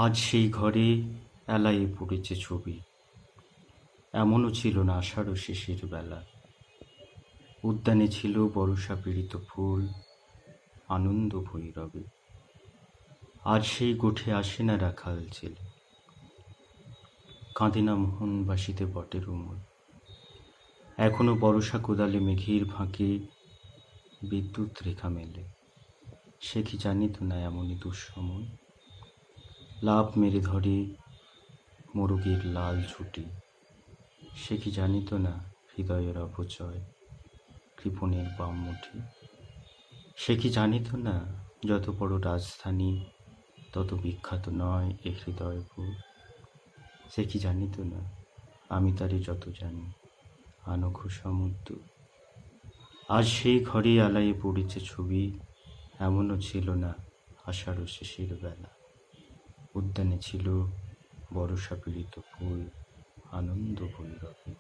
আজ সেই ঘরে এলায়ে পড়েছে ছবি, এমনও ছিল না আষাঢ় শেষের বেলা। উদ্যানে ছিল বরষা পীড়িত ফুল, আনন্দ ভৈরবে। আজ সেই গোঠে আসে না রাখাল ছেলে, কাঁদে না মোহনবাসীতে বটের মূল। এখনো বরষা কোদালে মেঘের ফাঁকে বিদ্যুৎ রেখা মেলে। সে কি জানিত না এমনই দুঃসময় লাভ মেরে ধরে মোরগের লাল ছুটি। সে কি জানিত না হৃদয়ের অপচয় কৃপণের বাম মুঠি। সে কি জানিত না যত বড় রাজধানী তত বিখ্যাত নয় এ হৃদয়পুর। সে কি জানিত না আমি তারে যত জানি আনঘ সমুদ্র। আজ সেই ঘরে আলায়ে পড়েছে ছবি, এমনও ছিল না আষাঢ় শেষের বেলা। উদ্যানে ছিল বরষা পীড়িত ফুল, আনন্দ ভৈরবে।